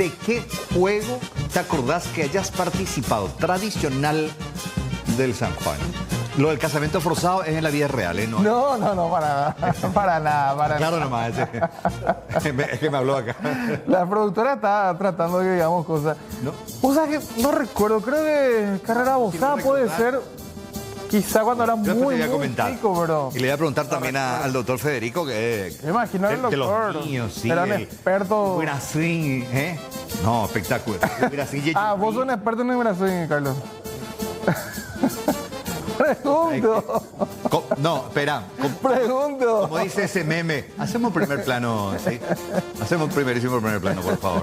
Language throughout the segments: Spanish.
¿de qué juego te acordás que hayas participado tradicional del San Juan? Lo del casamiento forzado es en la vida real, ¿eh? No, para nada. Para nada. Claro nomás, es que me habló acá. La productora está tratando de que digamos cosas. ¿No? O sea que no recuerdo, creo que carrera abogada puede ser, quizá cuando era Yo muy, te voy a muy comentar. chico, pero... Y le voy a preguntar también al doctor Federico, que Me imagino el de doctor. los niños, sí. Era un experto. Brasil, ¿eh? No, espectacular. Brasil, Vos sos un experto en Brasil, Carlos. Pregunto. No, espera. Pregunto. Como dice ese meme, hacemos primer plano, ¿sí? Hacemos primerísimo primer plano, por favor.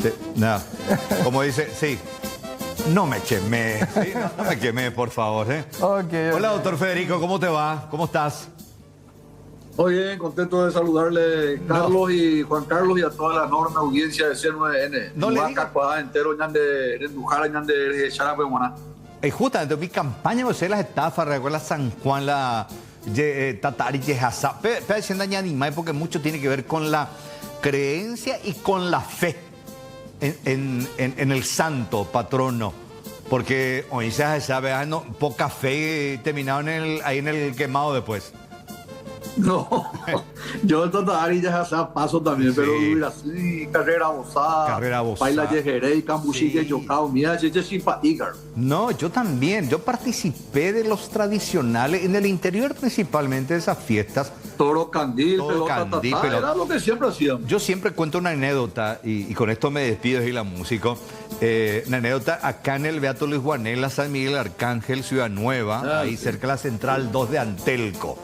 Sí, no. Como dice, sí. No me quemé, ¿sí? No me quemé, por favor, ¿eh? Okay. Hola, doctor Federico, ¿cómo te va? ¿Cómo estás? Muy bien, contento de saludarle Carlos y Juan Carlos y a toda la enorme audiencia de C9N. No le digas. Entero, Justamente mi campaña, você las estafas, recuerda San Juan, la Tatari, Yehasa, pero diciendo añadimai porque mucho tiene que ver con la creencia y con la fe en el santo patrono. Porque hoy se sabe, no, poca fe terminado ahí en el quemado después. No, yo el Tatari ya paso también, Sí. pero mira, sí, carrera bozada, baila yejerei, cambuchique, yocao, mira, simpática. No, yo también, yo participé de los tradicionales, en el interior principalmente de esas fiestas. Toro candil, Toro candil, pelota. Era lo que siempre hacíamos. Yo siempre cuento una anécdota, y con esto me despido, y la músico. Una anécdota acá en el Beato Luis Guanela, San Miguel Arcángel, Ciudad Nueva, ahí cerca de la Central 2 de Antelco.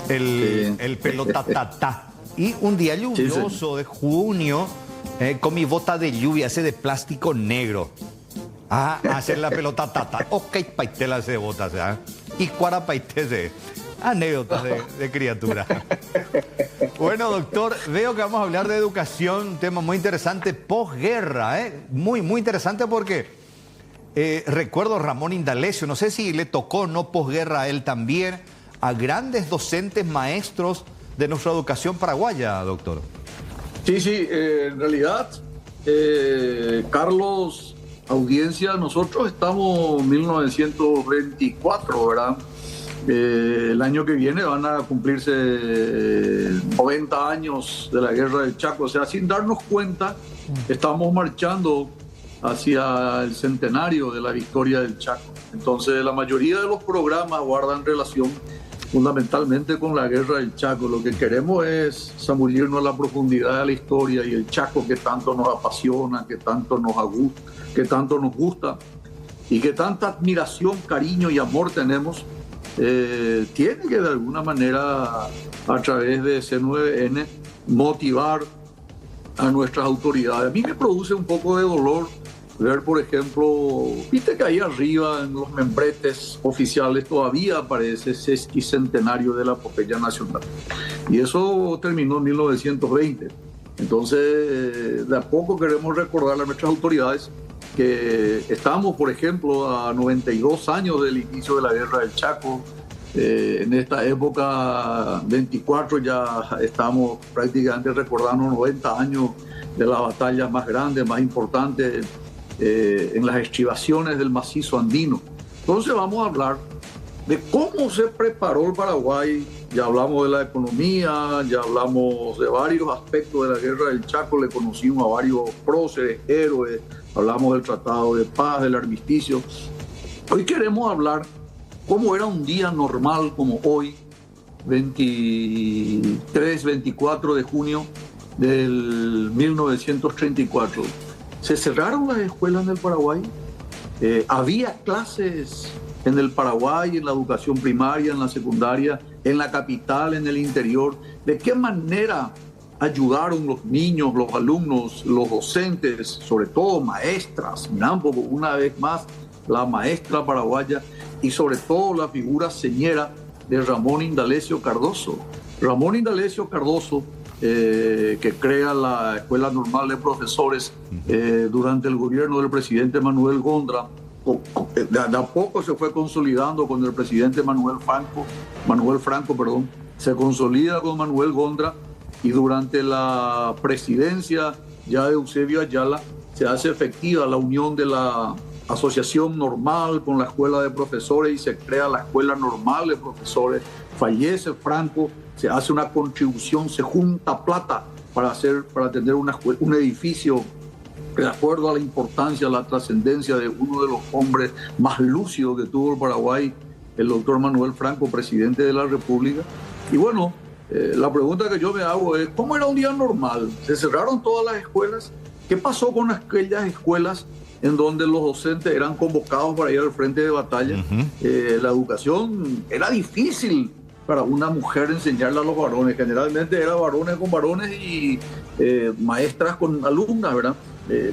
El pelotatata. Y un día lluvioso de junio, con mi bota de lluvia, ese de plástico negro. Hacer la pelotatata. Ok, paitela de botas, ¿eh? Y cuara paitese. Anécdotas de criatura. Bueno, doctor, veo que vamos a hablar de educación, un tema muy interesante, posguerra, ¿eh? Muy, muy interesante porque recuerdo a Ramón Indalecio, no sé si le tocó no posguerra a él también, a grandes docentes, maestros de nuestra educación paraguaya, doctor. Sí, en realidad, Carlos, audiencia, nosotros estamos en 1924, ¿verdad? El año que viene van a cumplirse 90 años de la Guerra del Chaco, o sea, sin darnos cuenta, estamos marchando hacia el centenario de la victoria del Chaco. Entonces, la mayoría de los programas guardan relación fundamentalmente con la Guerra del Chaco. Lo que queremos es zambullirnos a la profundidad de la historia y el Chaco que tanto nos apasiona, que tanto nos gusta y que tanta admiración, cariño y amor tenemos. Tiene que de alguna manera a través de C9N motivar a nuestras autoridades. A mí me produce un poco de dolor ver, por ejemplo, viste que ahí arriba en los membretes oficiales todavía aparece sesquicentenario de la epopeya nacional. Y eso terminó en 1920. Entonces, de a poco queremos recordar a nuestras autoridades que estamos, por ejemplo, a 92 años del inicio de la Guerra del Chaco. En esta época 24 ya estamos prácticamente recordando 90 años de las batallas más grandes, más importantes en las estribaciones del macizo andino. Entonces vamos a hablar de cómo se preparó el Paraguay. Ya hablamos de la economía, ya hablamos de varios aspectos de la Guerra del Chaco, le conocimos a varios próceres, héroes, hablamos del Tratado de Paz, del armisticio. Hoy queremos hablar cómo era un día normal como hoy, 23, 24 de junio del 1934. Se cerraron las escuelas en el Paraguay, había clases en el Paraguay, en la educación primaria, en la secundaria, en la capital, en el interior. ¿De qué manera ayudaron los niños, los alumnos, los docentes, sobre todo maestras? Mirá, una vez más, la maestra paraguaya y sobre todo la figura señera de Ramón Indalecio Cardoso. Ramón Indalecio Cardoso, que crea la Escuela Normal de Profesores durante el gobierno del presidente Manuel Gondra. De a poco se fue consolidando con el presidente Manuel Franco, se consolida con Manuel Gondra, y durante la presidencia ya de Eusebio Ayala, se hace efectiva la unión de la asociación normal con la escuela de profesores y se crea la escuela normal de profesores. Fallece Franco, se hace una contribución, se junta plata para tener un edificio de acuerdo a la importancia, la trascendencia de uno de los hombres más lúcidos que tuvo el Paraguay, el doctor Manuel Franco, presidente de la República. Y bueno, la pregunta que yo me hago es, ¿cómo era un día normal? ¿Se cerraron todas las escuelas? ¿Qué pasó con aquellas escuelas en donde los docentes eran convocados para ir al frente de batalla? La educación era difícil para una mujer enseñarle a los varones. Generalmente era varones con varones y maestras con alumnas, ¿verdad?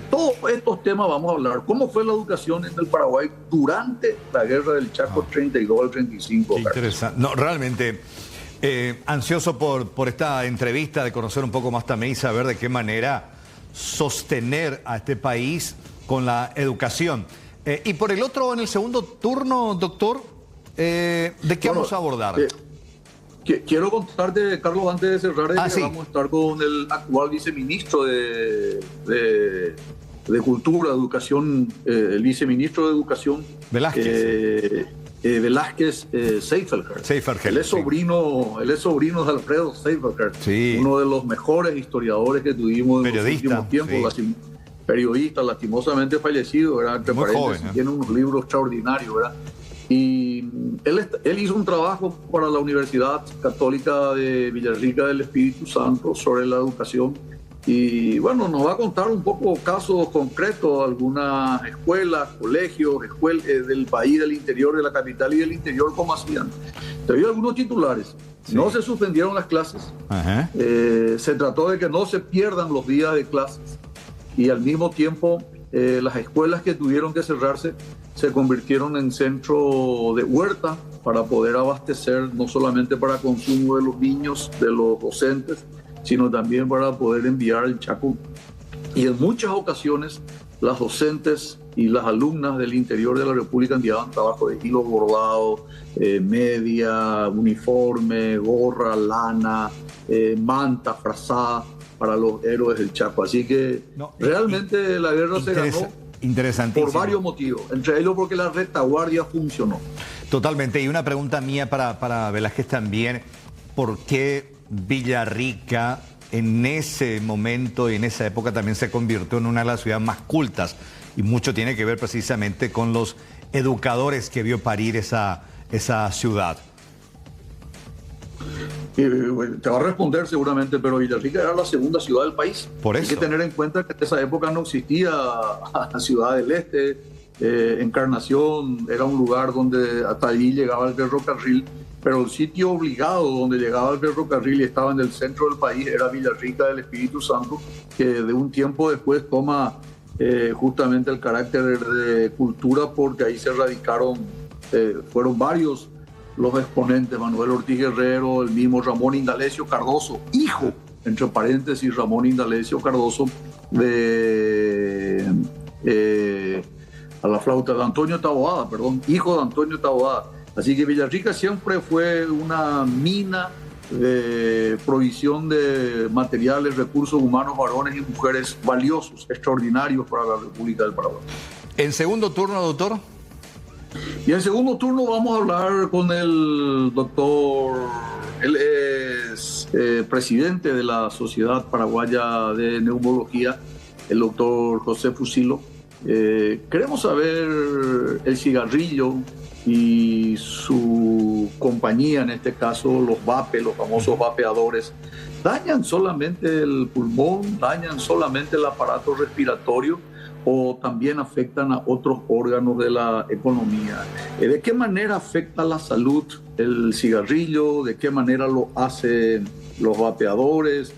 Todos estos temas vamos a hablar. ¿Cómo fue la educación en el Paraguay durante la guerra del Chaco 32 al 35? Qué interesante. No, realmente ansioso por esta entrevista, de conocer un poco más también y saber de qué manera sostener a este país con la educación. Y por el otro, en el segundo turno, doctor, ¿de qué vamos a abordar? Quiero contarte, Carlos, antes de cerrar, que vamos a estar con el actual viceministro de Cultura, Educación, el viceministro de Educación, Velázquez Seifelkert. Él es sobrino de Alfredo Seifelkert, uno de los mejores historiadores que tuvimos en los últimos tiempos. Periodista, lastimosamente fallecido, ¿verdad? Entre paréntesis, tiene unos libros extraordinarios, ¿verdad? Y él hizo un trabajo para la Universidad Católica de Villarrica del Espíritu Santo sobre la educación. Y bueno, nos va a contar un poco casos concretos, algunas escuelas, colegios, del país, del interior, de la capital y del interior, cómo hacían. Te vi algunos titulares. No se suspendieron las clases. Se trató de que no se pierdan los días de clases. Y al mismo tiempo, las escuelas que tuvieron que cerrarse se convirtieron en centro de huerta para poder abastecer, no solamente para consumo de los niños, de los docentes, sino también para poder enviar al Chaco. Y en muchas ocasiones las docentes y las alumnas del interior de la República enviaban trabajo de hilo bordado, media, uniforme, gorra, lana, manta, frazada para los héroes del Chaco. Así que realmente la guerra se ganó por varios motivos, entre ellos porque la retaguardia funcionó. Totalmente. Y una pregunta mía para Velázquez también, ¿por qué Villarrica en ese momento y en esa época también se convirtió en una de las ciudades más cultas? Y mucho tiene que ver precisamente con los educadores que vio parir esa ciudad. Te va a responder seguramente, pero Villarrica era la segunda ciudad del país. Por eso. Hay que tener en cuenta que en esa época no existía la Ciudad del Este, Encarnación era un lugar donde hasta allí llegaba el ferrocarril, pero el sitio obligado donde llegaba el ferrocarril y estaba en el centro del país era Villarrica del Espíritu Santo, que de un tiempo después toma justamente el carácter de cultura, porque ahí se radicaron, fueron varios los exponentes, Manuel Ortiz Guerrero, el mismo Ramón Indalecio Cardoso, hijo, entre paréntesis, Ramón Indalecio Cardoso, a la flauta de Antonio Taboada, hijo de Antonio Taboada. Así que Villarrica siempre fue una mina de provisión de materiales, recursos humanos, varones y mujeres valiosos, extraordinarios para la República del Paraguay. En segundo turno, doctor. Y en segundo turno vamos a hablar con el doctor, él es presidente de la Sociedad Paraguaya de Neumología, el doctor José Fusilo. Queremos saber el cigarrillo y su compañía, en este caso los vape, los famosos vapeadores, ¿dañan solamente el pulmón, dañan solamente el aparato respiratorio o también afectan a otros órganos de la economía? ¿De qué manera afecta la salud el cigarrillo? ¿De qué manera lo hacen los vapeadores?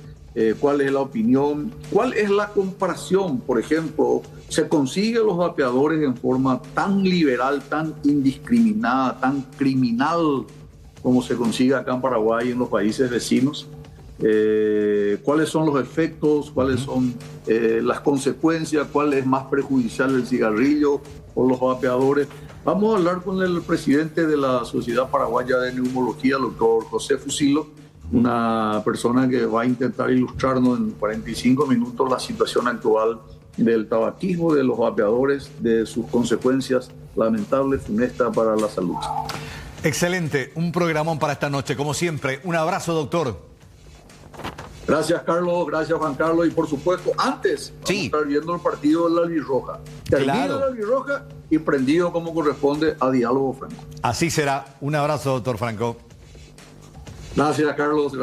¿Cuál es la opinión? ¿Cuál es la comparación? Por ejemplo, ¿se consiguen los vapeadores en forma tan liberal, tan indiscriminada, tan criminal como se consigue acá en Paraguay y en los países vecinos? ¿Cuáles son los efectos? ¿Cuáles son las consecuencias? ¿Cuál es más perjudicial, el cigarrillo o los vapeadores? Vamos a hablar con el presidente de la Sociedad Paraguaya de Neumología, el doctor José Fusilo, una persona que va a intentar ilustrarnos en 45 minutos la situación actual del tabaquismo, de los vapeadores, de sus consecuencias lamentables, funestas para la salud. Excelente, un programón para esta noche, como siempre. Un abrazo, doctor. Gracias, Carlos, gracias, Juan Carlos, y por supuesto, antes vamos a estar viendo el partido de la Albirroja. Termina la Albirroja y prendido como corresponde a Diálogo Franco. Así será. Un abrazo, doctor Franco. Gracias, Carlos.